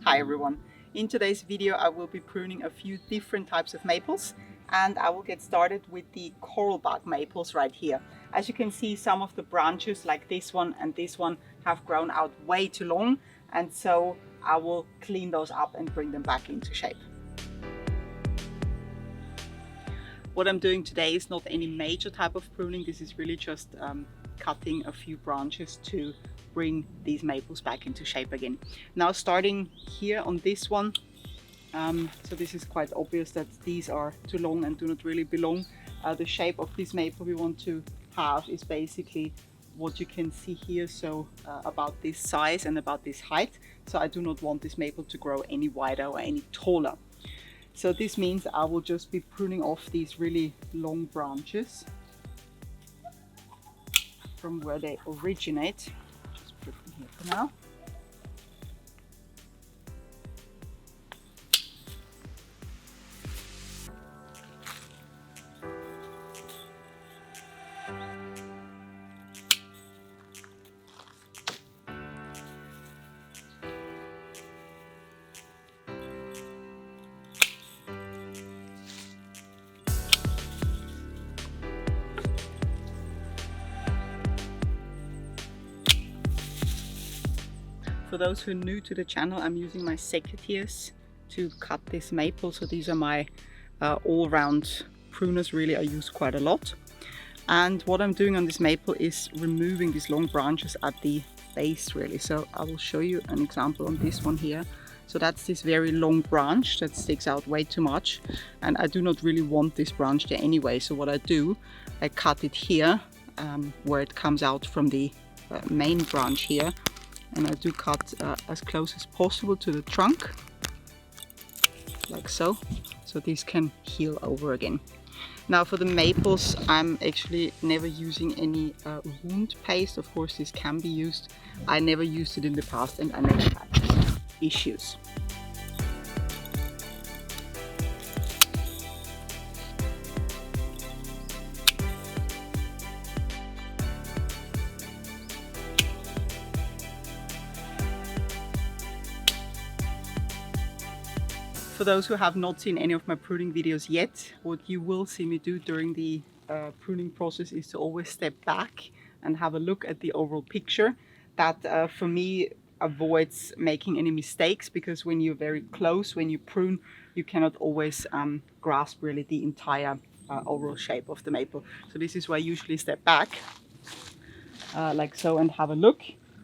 Hi everyone! In today's video I will be pruning a few different types of maples, and I will get started with the coral bark maples right here. As you can see, some of the branches like this one and this one have grown out way too long, and so I will clean those up and bring them back into shape. What I'm doing today is not any major type of pruning. This is really just cutting a few branches to bring these maples back into shape again. Now starting here on this one, so this is quite obvious that these are too long and do not really belong. The shape of this maple we want to have is basically what you can see here, so about this size and about this height. So I do not want this maple to grow any wider or any taller. So this means I will just be pruning off these really long branches from where they originate. Just put them here for now. For those who are new to the channel, I'm using my secateurs to cut this maple. So these are my all-round pruners. Really, I use quite a lot. And what I'm doing on this maple is removing these long branches at the base, really. So I will show you an example on this one here. So that's this very long branch that sticks out way too much, and I do not really want this branch there anyway. So what I do, I cut it here where it comes out from the main branch here. And I do cut as close as possible to the trunk, like so, so these can heal over again. Now for the maples, I'm actually never using any wound paste. Of course this can be used. I never used it in the past and I never had issues. For those who have not seen any of my pruning videos yet, what you will see me do during the pruning process is to always step back and have a look at the overall picture. That for me avoids making any mistakes, because when you're very close, when you prune, you cannot always grasp really the entire overall shape of the maple. So this is why I usually step back like so and have a look,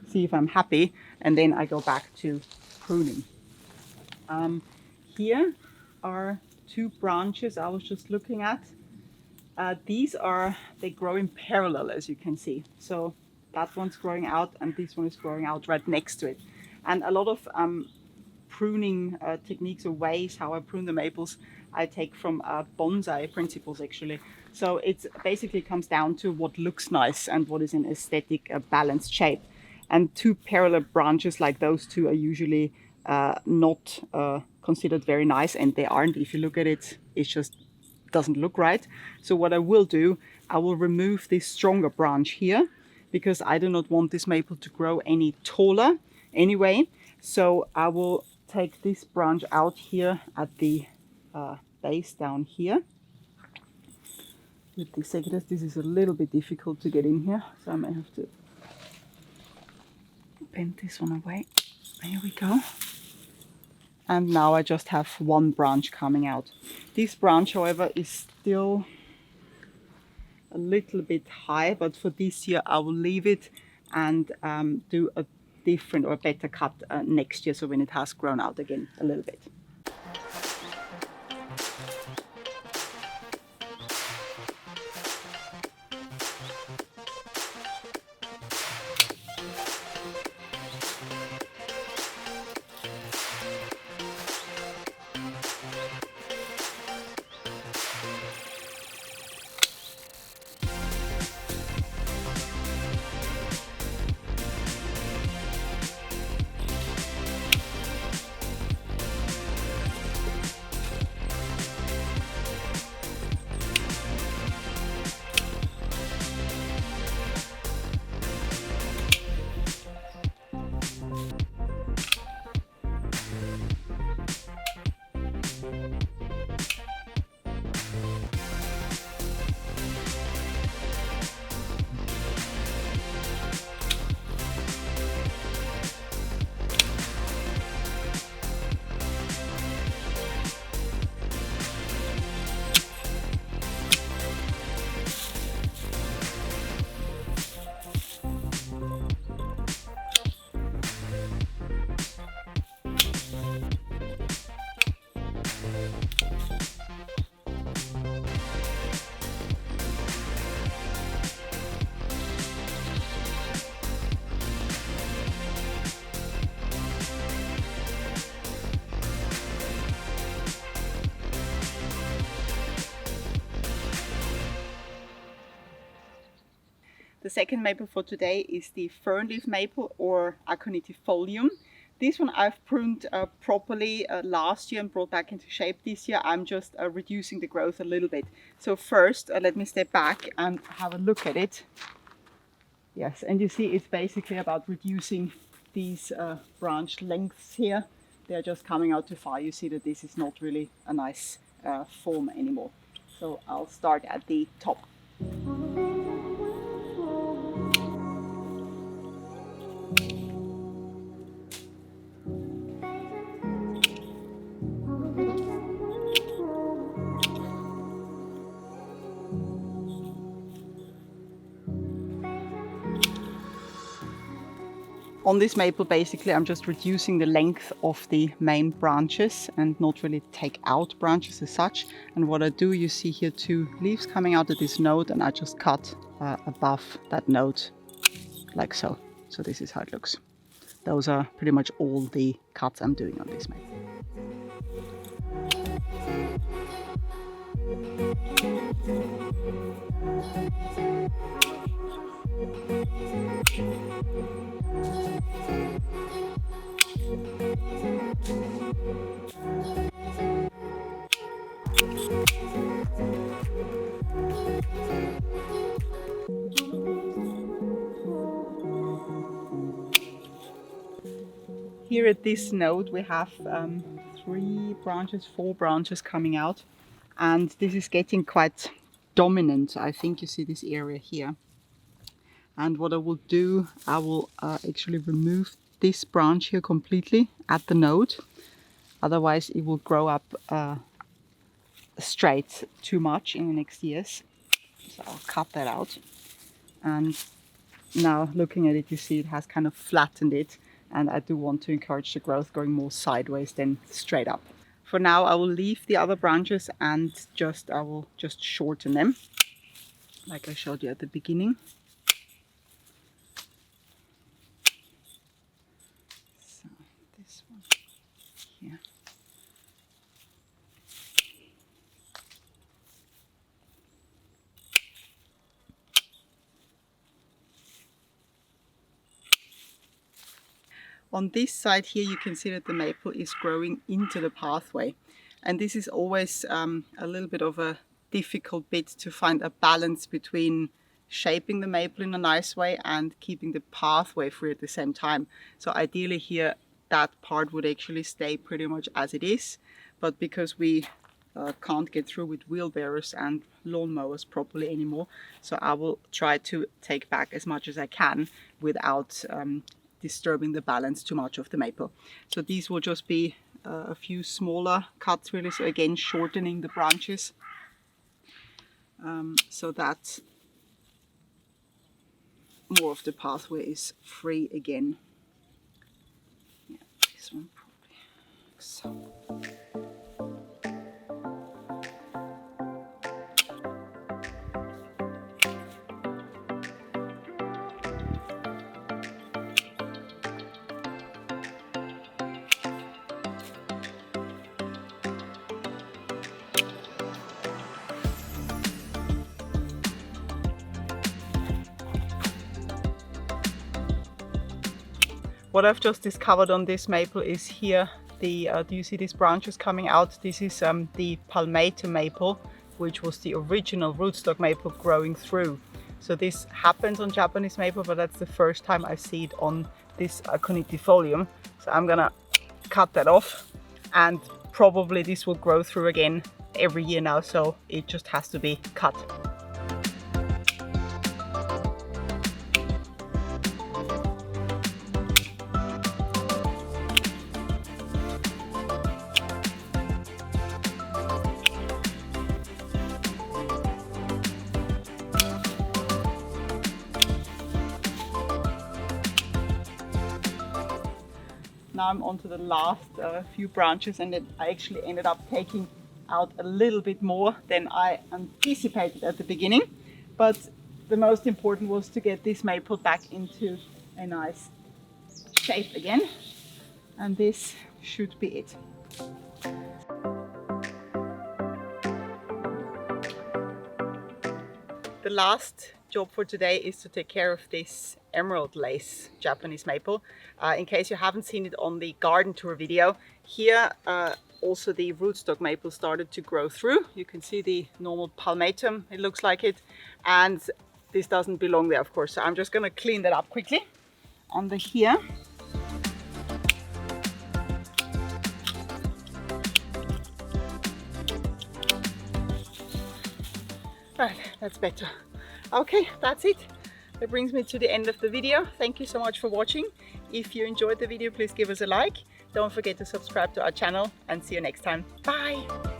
see if I'm happy, and then I go back to pruning. Here are two branches I was just looking at. They grow in parallel, as you can see. So that one's growing out and this one is growing out right next to it. And a lot of pruning techniques or ways how I prune the maples I take from bonsai principles actually. So it basically comes down to what looks nice and what is an aesthetic balanced shape. And two parallel branches like those two are usually not considered very nice, and they aren't. If you look at it, it just doesn't look right. So what I will do, I will remove this stronger branch here, because I do not want this maple to grow any taller anyway. So I will take this branch out here at the base down here with the secateurs. This is a little bit difficult to get in here, so I may have to bend this one away. There we go. And now I just have one branch coming out. This branch, however, is still a little bit high, but for this year I will leave it and do a different or better cut next year, so when it has grown out again a little bit. The second maple for today is the Fernleaf maple or Aconitifolium. This one I've pruned properly last year and brought back into shape this year. I'm just reducing the growth a little bit. So first, let me step back and have a look at it. Yes, and you see it's basically about reducing these branch lengths here. They're just coming out too far. You see that this is not really a nice form anymore. So I'll start at the top. On this maple, basically, I'm just reducing the length of the main branches and not really take out branches as such. And what I do, you see here 2 leaves coming out of this node, and I just cut above that node, like so. So this is how it looks. Those are pretty much all the cuts I'm doing on this maple. Here at this node we have 4 branches coming out, and this is getting quite dominant. I think you see this area here. And what I will do, I will actually remove this branch here completely at the node. Otherwise it will grow up straight too much in the next years. So I'll cut that out. And now looking at it, you see it has kind of flattened it. And I do want to encourage the growth going more sideways than straight up. For now, I will leave the other branches and I will just shorten them, like I showed you at the beginning. So this one here. On this side here, you can see that the maple is growing into the pathway. And this is always a little bit of a difficult bit to find a balance between shaping the maple in a nice way and keeping the pathway free at the same time. So ideally here, that part would actually stay pretty much as it is. But because we can't get through with wheelbarrows and lawnmowers properly anymore, so I will try to take back as much as I can without disturbing the balance too much of the maple. So these will just be a few smaller cuts really, so again shortening the branches so that more of the pathway is free again. Yeah, this one probably like so. What I've just discovered on this maple is here, do you see these branches coming out? This is the palmatum maple, which was the original rootstock maple growing through. So this happens on Japanese maple, but that's the first time I see it on this Aconitifolium. So I'm gonna cut that off, and probably this will grow through again every year now, so it just has to be cut. Now I'm onto the last few branches, and then I actually ended up taking out a little bit more than I anticipated at the beginning. But the most important was to get this maple back into a nice shape again. And this should be it. The last job for today is to take care of this emerald lace Japanese maple. In case you haven't seen it on the garden tour video, here also the rootstock maple started to grow through. You can see the normal palmatum, it looks like it, and this doesn't belong there, of course. So I'm just going to clean that up quickly under here. Right, that's better. Okay, that's it. That brings me to the end of the video. Thank you so much for watching. If you enjoyed the video, please give us a like. Don't forget to subscribe to our channel and see you next time. Bye!